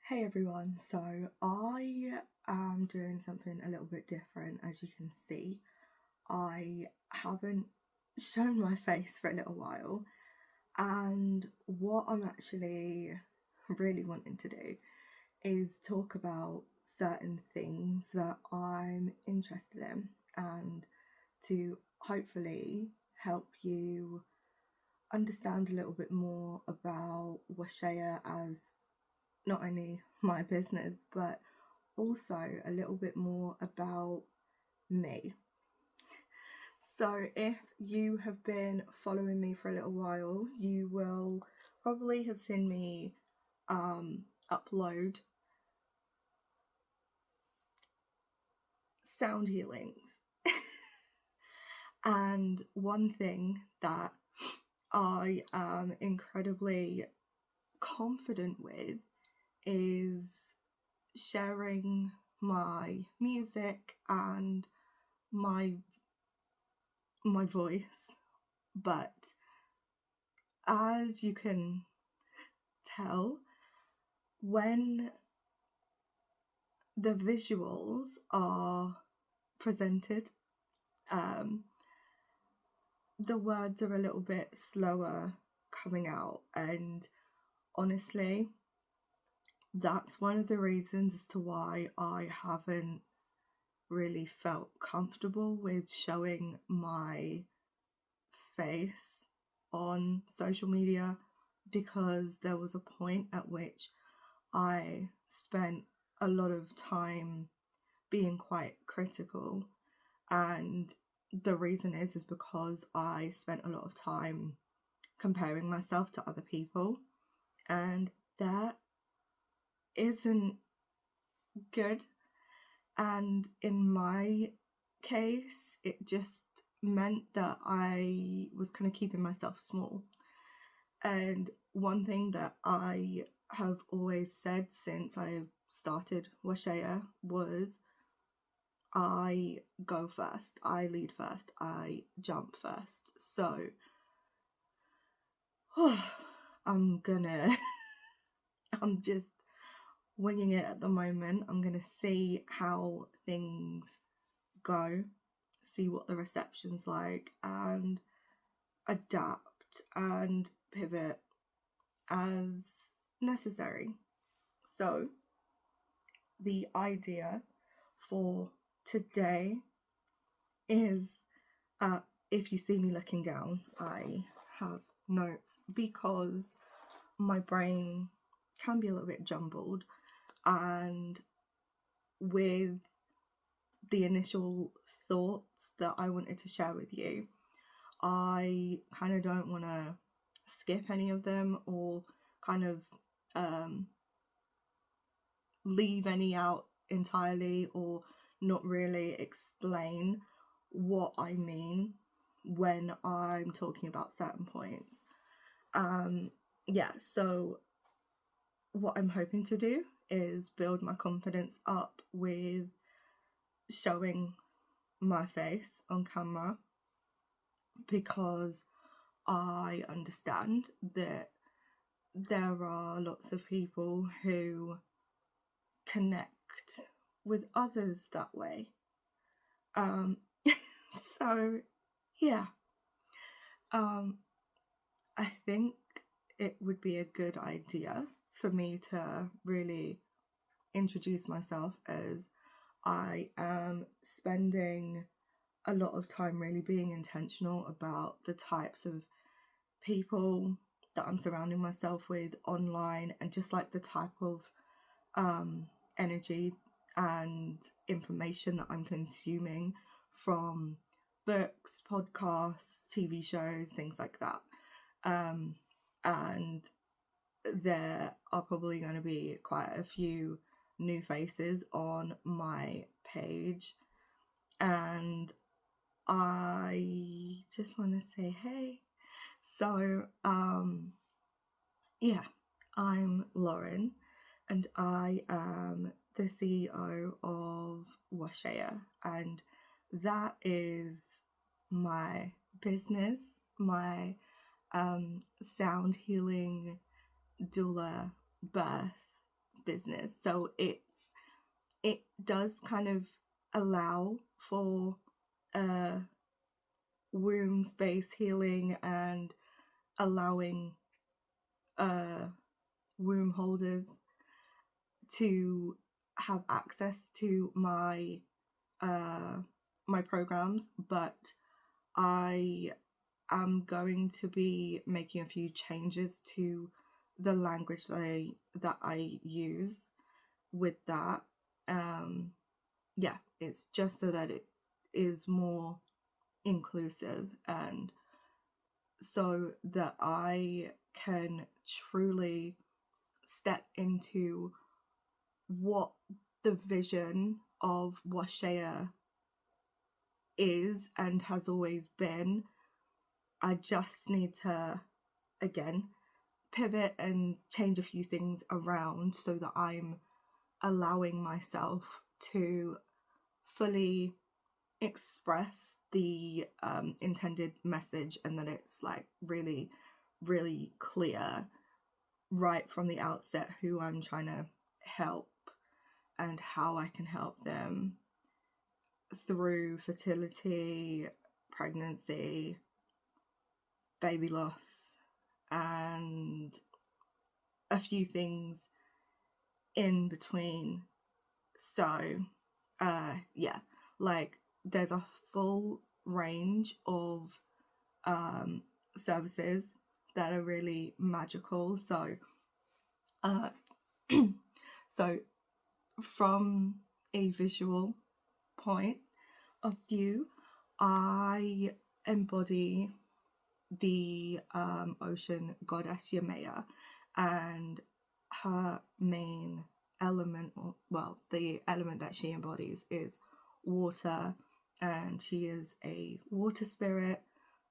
Hey everyone, so I am doing something a little bit different. As you can see, I haven't shown my face for a little while, and what I'm actually really wanting to do is talk about certain things that I'm interested in and to hopefully help you understand a little bit more about Washea as not only my business but also a little bit more about me. So if you have been following me for a little while, you will probably have seen me upload sound healings. And one thing that I am incredibly confident with is sharing my music and my voice. But as you can tell, when the visuals are presented, the words are a little bit slower coming out, and honestly, that's one of the reasons as to why I haven't really felt comfortable with showing my face on social media, because there was a point at which I spent a lot of time being quite critical, and the reason is because I spent a lot of time comparing myself to other people, and that isn't good. And in my case, it just meant that I was kind of keeping myself small. And one thing that I have always said since I started Washea was I go first, I lead first, I jump first. So I'm just winging it at the moment. I'm gonna see how things go, see what the reception's like, and adapt and pivot as necessary. So the idea for today is, if you see me looking down, I have notes because my brain can be a little bit jumbled, and with the initial thoughts that I wanted to share with you, I kind of don't want to skip any of them or kind of leave any out entirely, or not really explain what I mean when I'm talking about certain points. So what I'm hoping to do is build my confidence up with showing my face on camera, because I understand that there are lots of people who connect with others that way. So yeah, I think it would be a good idea for me to really introduce myself, as I am spending a lot of time really being intentional about the types of people that I'm surrounding myself with online, and just like the type of energy and information that I'm consuming from books, podcasts, TV shows, things like that. And there are probably going to be quite a few new faces on my page, and I just want to say hey. So I'm Lauren, and I am the CEO of Washea, and that is my business, my sound healing doula birth business. So it does kind of allow for womb space healing and allowing womb holders to have access to my my programs, but I am going to be making a few changes to the language that I use with that. Yeah, it's just so that it is more inclusive and so that I can truly step into what the vision of Washea is and has always been. I just need to, again, pivot and change a few things around so that I'm allowing myself to fully express the intended message, and that it's like really, really clear right from the outset who I'm trying to help and how I can help them through fertility, pregnancy, baby loss, and a few things in between. So, yeah, like there's a full range of services that are really magical. So, so from a visual point of view, I embody the ocean goddess Yemaya, and her main element, or well, the element that she embodies is water, and she is a water spirit,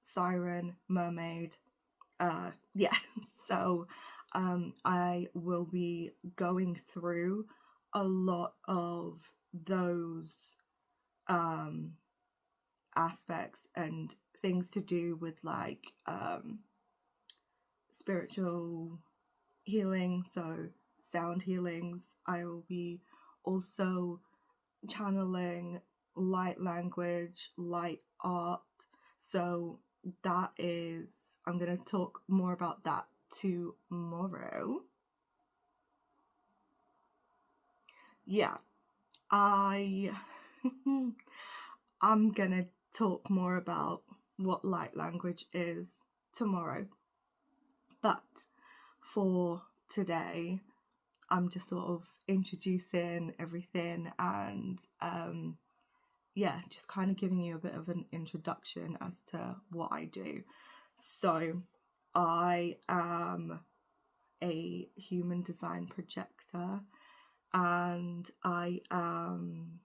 siren, mermaid. Yeah, so I will be going through a lot of those aspects and things to do with like spiritual healing, so sound healings. I will be also channeling light language, light art. So that is, I'm going to talk more about that tomorrow. Yeah, I'm going to talk more about what light language is tomorrow. But for today, I'm just sort of introducing everything and yeah, just kind of giving you a bit of an introduction as to what I do. So I am a human design projector, and I am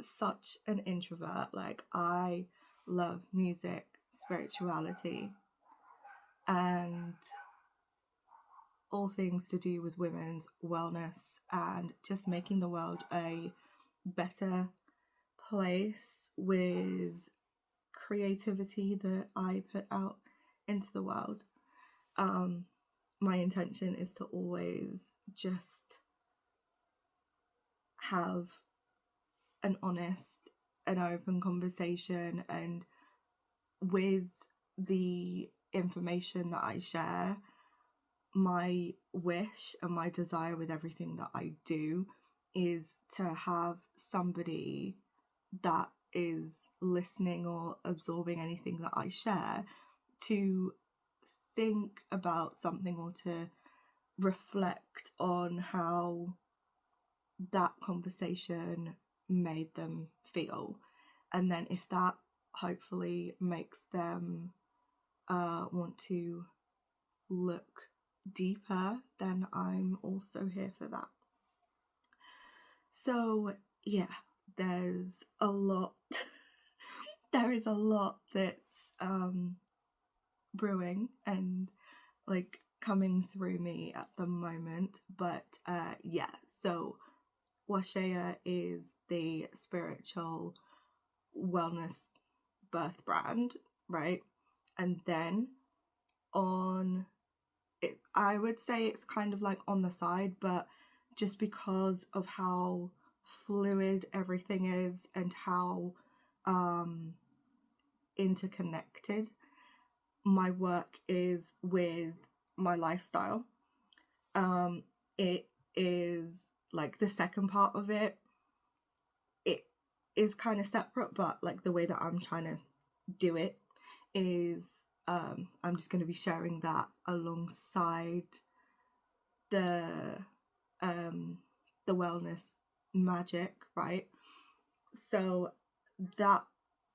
such an introvert. Like, I love music, spirituality, and all things to do with women's wellness and just making the world a better place with creativity that I put out into the world. My intention is to always just have an honest and open conversation, and with the information that I share, my wish and my desire with everything that I do is to have somebody that is listening or absorbing anything that I share to think about something or to reflect on how that conversation made them feel. And then if that hopefully makes them want to look deeper, then I'm also here for that. So yeah, there's a lot there is a lot that's brewing and like coming through me at the moment. But yeah, so Washea is the spiritual wellness birth brand, right? And then on I would say it's kind of like on the side, but just because of how fluid everything is and how interconnected my work is with my lifestyle. It is like the second part of it. It is kind of separate, but like the way that I'm trying to do it is I'm just going to be sharing that alongside the wellness magic, right? So that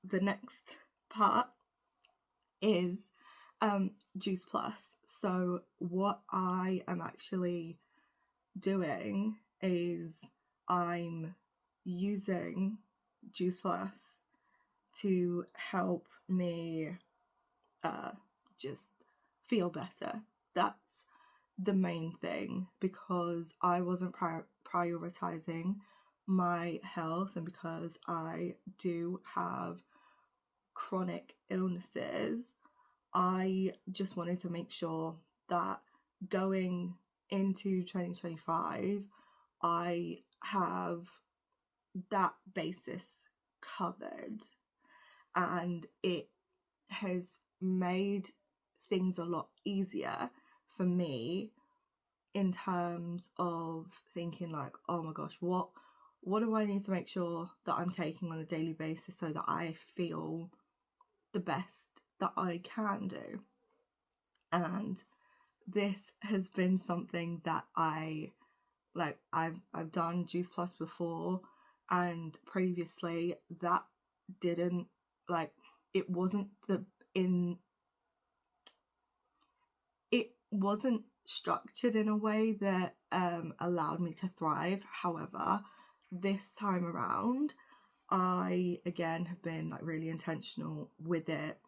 the next part is Juice Plus. So what I am actually doing is I'm using Juice Plus to help me just feel better. That's the main thing, because I wasn't prioritizing my health, and because I do have chronic illnesses, I just wanted to make sure that going into 2025, I have that basis covered, and it has made things a lot easier for me in terms of thinking like, oh my gosh, what do I need to make sure that I'm taking on a daily basis so that I feel the best that I can do. And this has been something that I've done Juice Plus before, and previously that didn't, like, it wasn't it wasn't structured in a way that allowed me to thrive. However, this time around, I again have been like really intentional with it,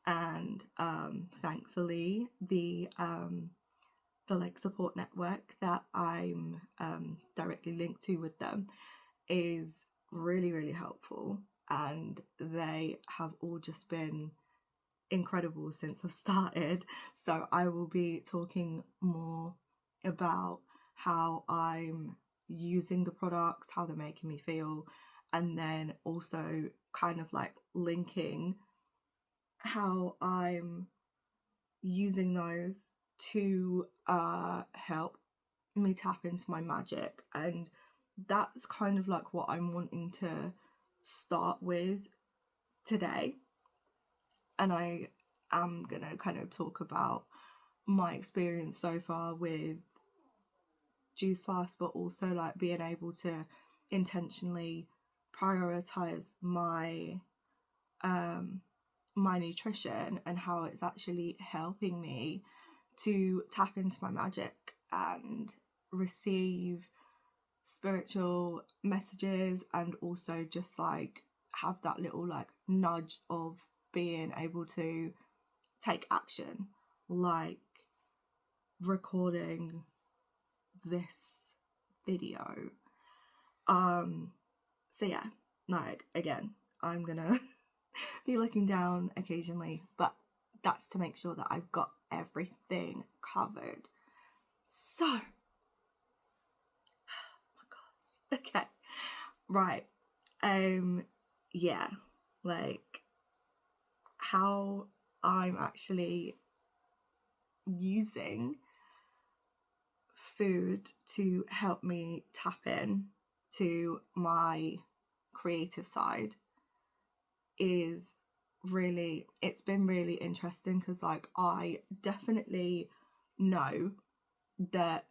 and thankfully the like support network that I'm directly linked to with them is really, really helpful, and they have all just been incredible since I've started. So I will be talking more about how I'm using the products, how they're making me feel, and then also kind of like linking how I'm using those to help me tap into my magic. And that's kind of like what I'm wanting to start with today. And I am gonna kind of talk about my experience so far with Juice Plus, but also like being able to intentionally prioritize my my nutrition and how it's actually helping me to tap into my magic and receive spiritual messages, and also just like have that little like nudge of being able to take action, like recording this video. So yeah, like again, I'm gonna be looking down occasionally, but that's to make sure that I've got everything covered. So, oh my gosh, okay, right, yeah, like how I'm actually using food to help me tap in to my creative side is really, it's been really interesting, because like I definitely know that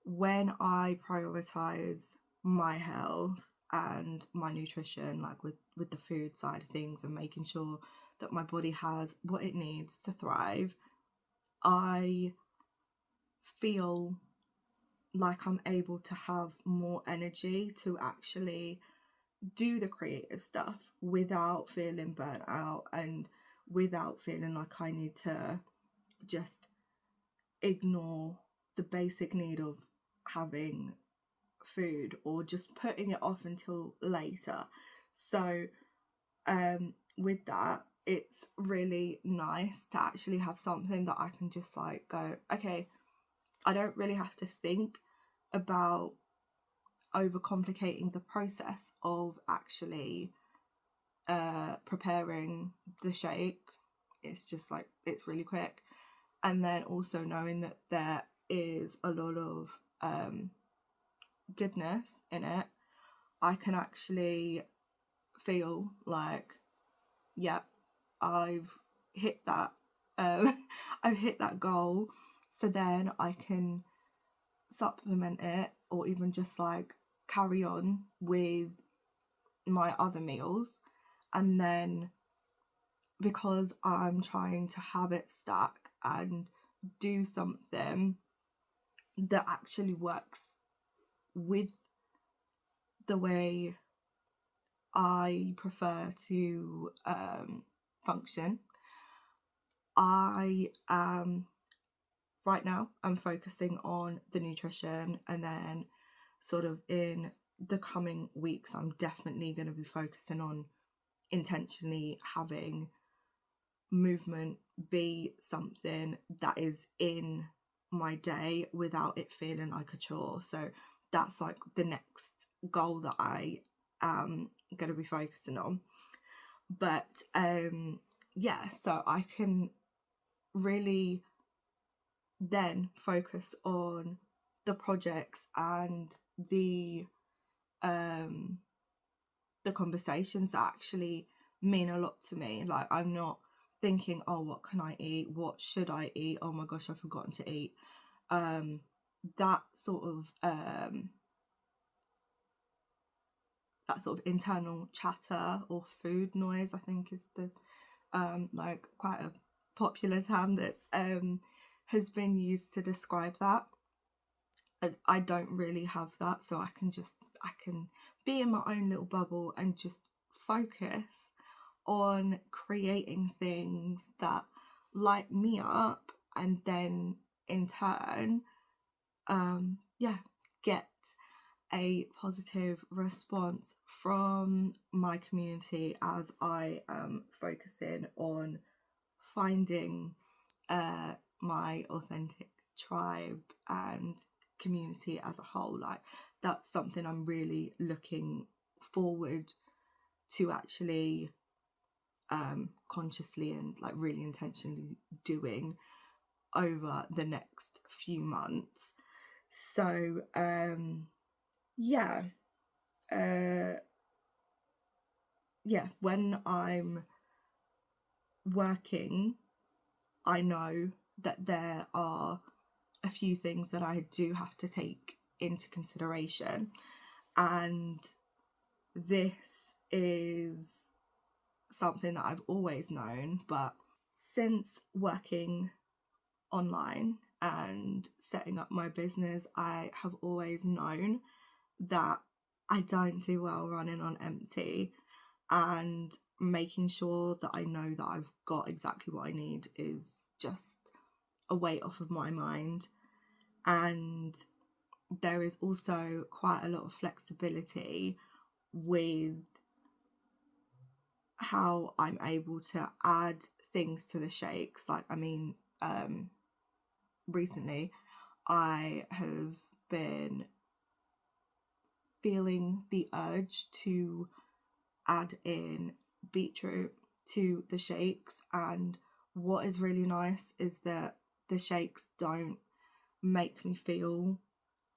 when I prioritize my health and my nutrition, like with the food side of things and making sure that my body has what it needs to thrive, I feel like I'm able to have more energy to actually do the creative stuff without feeling burnt out and without feeling like I need to just ignore the basic need of having food or just putting it off until later. So with that, it's really nice to actually have something that I can just like go, okay, I don't really have to think about overcomplicating the process of actually preparing the shake. It's just like, it's really quick. And then also knowing that there is a lot of goodness in it, I can actually feel like, yeah, I've hit that I've hit that goal. So then I can supplement it, or even just like carry on with my other meals. And then, because I'm trying to habit stack and do something that actually works with the way I prefer to function, I am right now, I'm focusing on the nutrition, and then sort of in the coming weeks, I'm definitely going to be focusing on intentionally having movement be something that is in my day without it feeling like a chore. So that's like the next goal that I am going to be focusing on. But yeah, so I can really then focus on the projects and the conversations that actually mean a lot to me. Like, I'm not thinking, oh, what can I eat? What should I eat? Oh my gosh, I've forgotten to eat. That sort of internal chatter, or food noise, I think is the like quite a popular term that has been used to describe that. I don't really have that, so I can be in my own little bubble and just focus on creating things that light me up, and then in turn get a positive response from my community, as I am focusing on finding my authentic tribe and community as a whole. Like, that's something I'm really looking forward to actually consciously and like really intentionally doing over the next few months. So when I'm working, I know that there are a few things that I do have to take into consideration, and this is something that I've always known, but since working online and setting up my business, I have always known that I don't do well running on empty, and making sure that I know that I've got exactly what I need is just a weight off of my mind. And there is also quite a lot of flexibility with how I'm able to add things to the shakes. Like, I mean, recently I have been feeling the urge to add in beetroot to the shakes, and what is really nice is that the shakes don't make me feel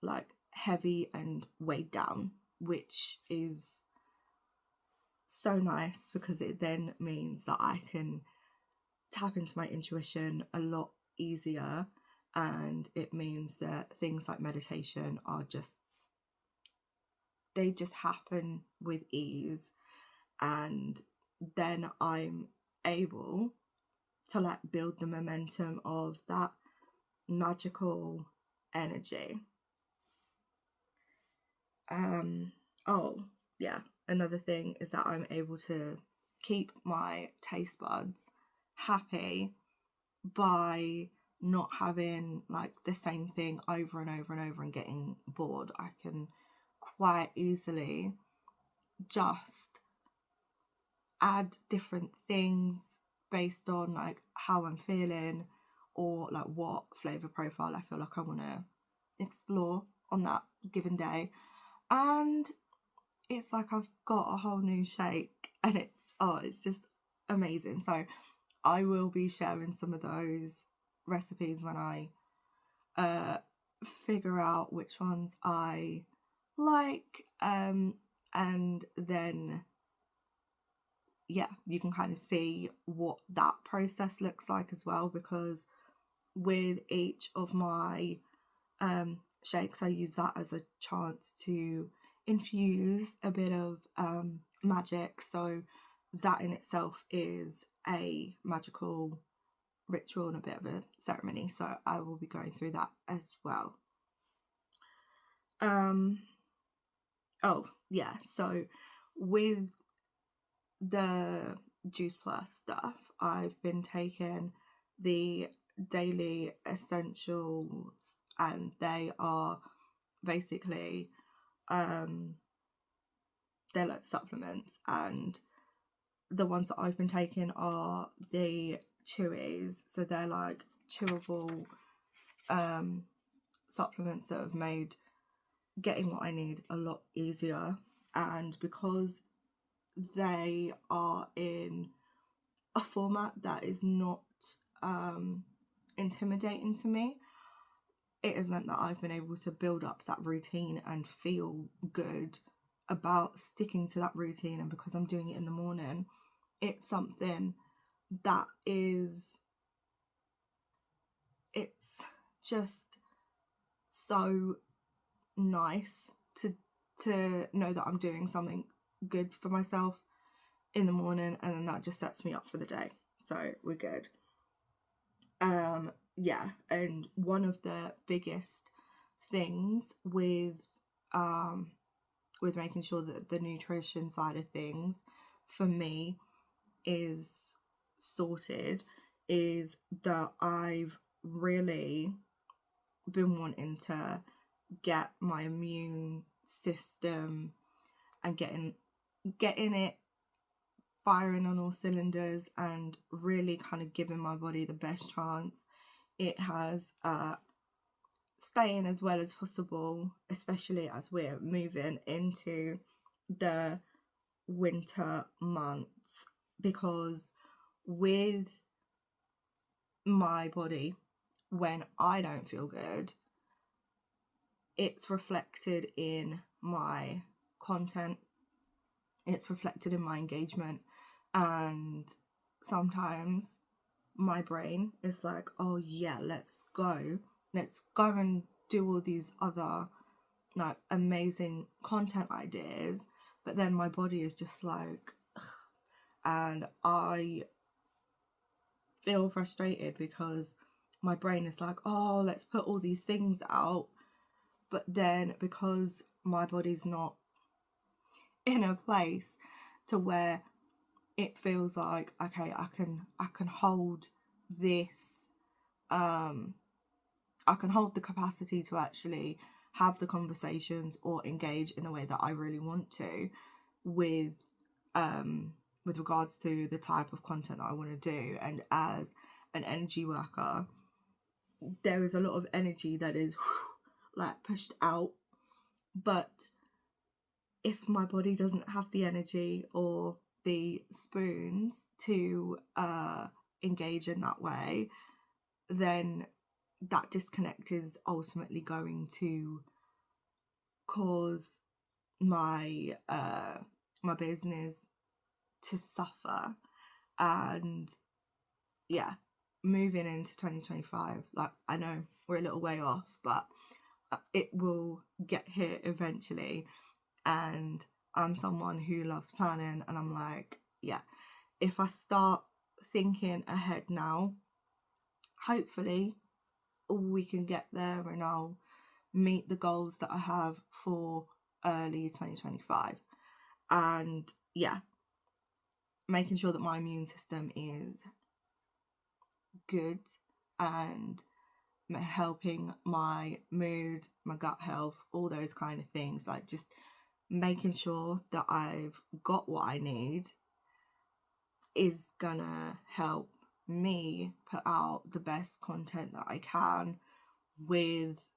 like heavy and weighed down, which is so nice, because it then means that I can tap into my intuition a lot easier, and it means that things like meditation they just happen with ease, and then I'm able to like build the momentum of that magical energy. Another thing is that I'm able to keep my taste buds happy by not having like the same thing over and over and over and getting bored. I can quite easily just add different things based on like how I'm feeling, or like what flavor profile I feel like I want to explore on that given day. And it's like I've got a whole new shake, and it's just amazing. So I will be sharing some of those recipes when I figure out which ones I like, and then you can kind of see what that process looks like as well, because with each of my shakes I use that as a chance to infuse a bit of magic. So that in itself is a magical ritual and a bit of a ceremony, so I will be going through that as well. So with the Juice Plus stuff, I've been taking the daily essentials, and they are basically they're like supplements, and the ones that I've been taking are the chewies. So they're like chewable supplements that have made getting what I need a lot easier. And because they are in a format that is not intimidating to me, it has meant that I've been able to build up that routine and feel good about sticking to that routine. And because I'm doing it in the morning, it's something that it's just so nice to know that I'm doing something good for myself in the morning, and then that just sets me up for the day. So we're good. And one of the biggest things with making sure that the nutrition side of things for me is sorted is that I've really been wanting to get my immune system and getting it firing on all cylinders, and really kind of giving my body the best chance it has staying as well as possible, especially as we're moving into the winter months. Because with my body, when I don't feel good, it's reflected in my content, it's reflected in my engagement, and sometimes my brain is like, oh yeah, let's go and do all these other like amazing content ideas, but then my body is just like ugh, and I feel frustrated because my brain is like, oh, let's put all these things out, but then because my body's not in a place to where it feels like, okay, I can hold this, I can hold the capacity to actually have the conversations or engage in the way that I really want to with regards to the type of content that I want to do. And as an energy worker, there is a lot of energy that is like pushed out, but if my body doesn't have the energy or the spoons to engage in that way, then that disconnect is ultimately going to cause my my business to suffer. And moving into 2025, like, I know we're a little way off, but it will get here eventually. And I'm someone who loves planning, and I'm like, if I start thinking ahead now, hopefully we can get there and I'll meet the goals that I have for early 2025. And making sure that my immune system is good and helping my mood, my gut health, all those kind of things, like just making sure that I've got what I need is gonna help me put out the best content that I can with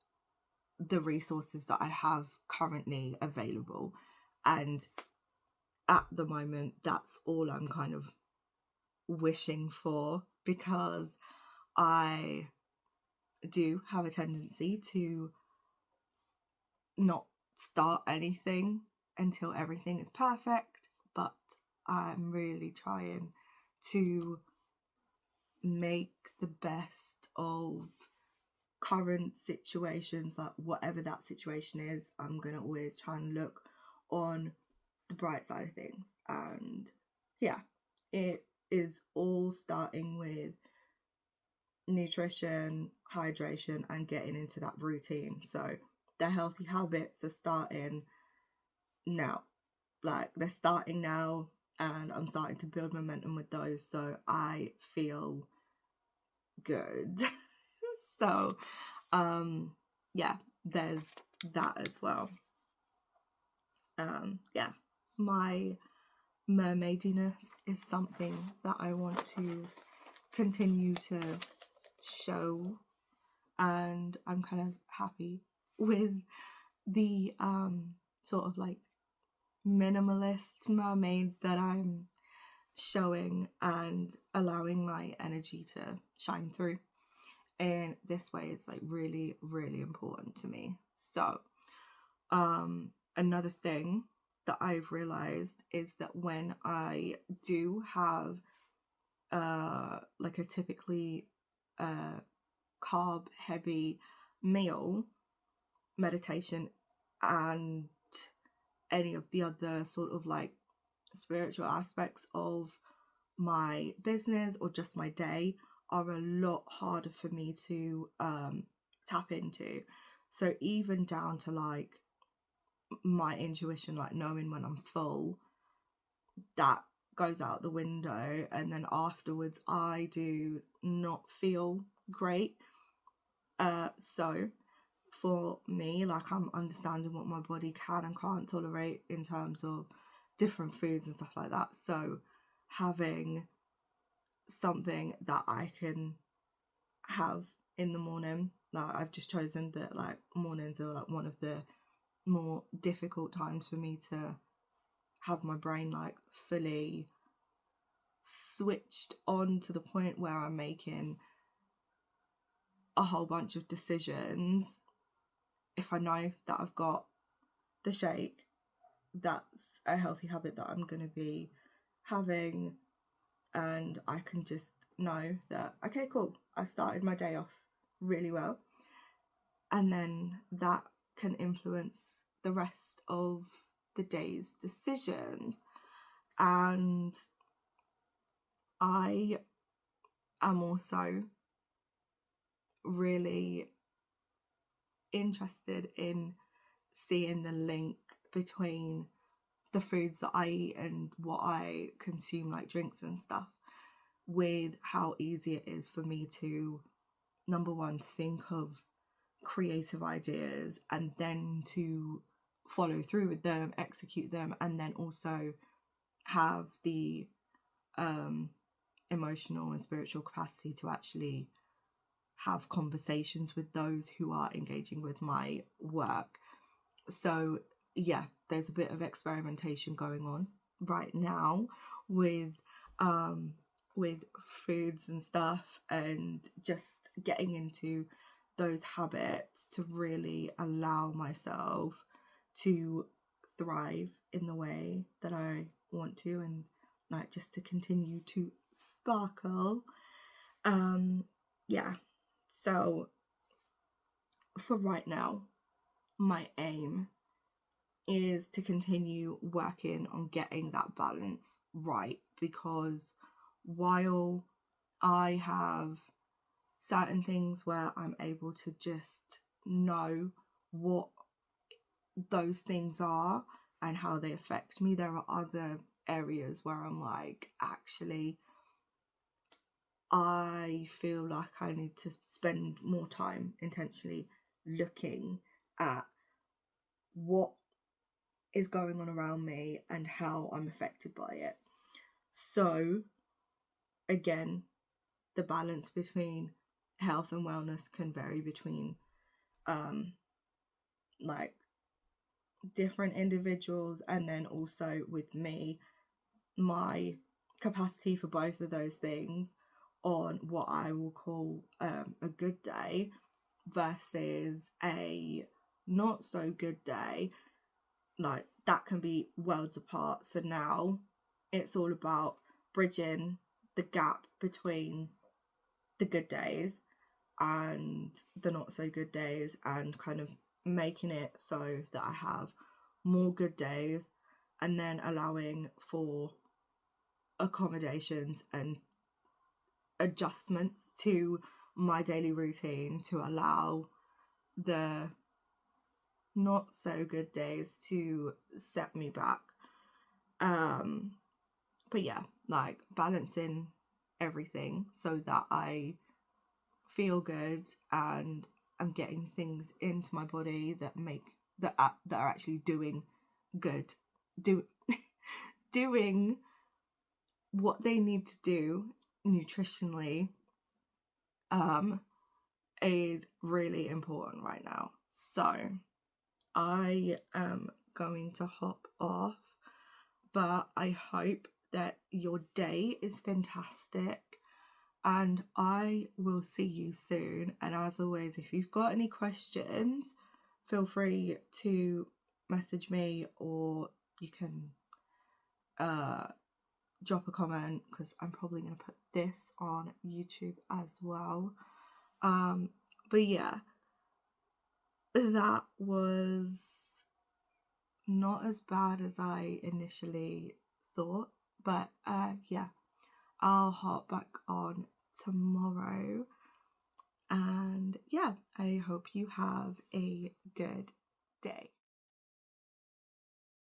the resources that I have currently available. And at the moment, that's all I'm kind of wishing for, because I do have a tendency to not start anything until everything is perfect, but I'm really trying to make the best of current situations. Like whatever that situation is, I'm gonna always try and look on the bright side of things. And yeah, it is all starting with nutrition, hydration, and getting into that routine. So the healthy habits are starting now. Like they're starting now, and I'm starting to build momentum with those. So I feel good. So yeah, there's that as well. Yeah, my mermaidiness is something that I want to continue to show, and I'm kind of happy with the sort of like minimalist mermaid that I'm showing, and allowing my energy to shine through. And this way it's like really, really important to me. So another thing that I've realized is that when I do have like a typically carb heavy meal, meditation and any of the other sort of like spiritual aspects of my business or just my day are a lot harder for me to tap into. So even down to like my intuition, like knowing when I'm full, that goes out the window. And then afterwards I do not feel great. So for me, like I'm understanding what my body can and can't tolerate in terms of different foods and stuff like that. So having something that I can have in the morning, like I've just chosen that like mornings are like one of the more difficult times for me to have my brain like fully switched on to the point where I'm making a whole bunch of decisions. If I know that I've got the shake, that's a healthy habit that I'm going to be having, and I can just know that, okay, cool, I started my day off really well, and then that can influence the rest of the day's decisions. And I am also really interested in seeing the link between the foods that I eat and what I consume, like drinks and stuff, with how easy it is for me to, number one, think of creative ideas and then to follow through with them, execute them, and then also have the emotional and spiritual capacity to actually have conversations with those who are engaging with my work. So yeah, there's a bit of experimentation going on right now with with foods and stuff, and just getting into those habits to really allow myself to thrive in the way that I want to, and like just to continue to sparkle. Yeah, so for right now, my aim is to continue working on getting that balance right, because while I have certain things where I'm able to just know what those things are and how they affect me, there are other areas where I'm like, actually, I feel like I need to spend more time intentionally looking at what is going on around me and how I'm affected by it. So again, the balance between health and wellness can vary between like different individuals, and then also with me, my capacity for both of those things on what I will call a good day versus a not so good day, like that can be worlds apart. So now it's all about bridging the gap between the good days and the not so good days, and kind of making it so that I have more good days, and then allowing for accommodations and adjustments to my daily routine to allow the not so good days to set me back. But yeah, like balancing everything so that I feel good and I'm getting things into my body that are actually doing good, doing what they need to do nutritionally, is really important right now. So I am going to hop off, but I hope that your day is fantastic, and I will see you soon. And as always, if you've got any questions, feel free to message me, or you can drop a comment, because I'm probably going to put this on YouTube as well. But yeah, that was not as bad as I initially thought. But yeah, I'll hop back on tomorrow. And yeah, I hope you have a good day.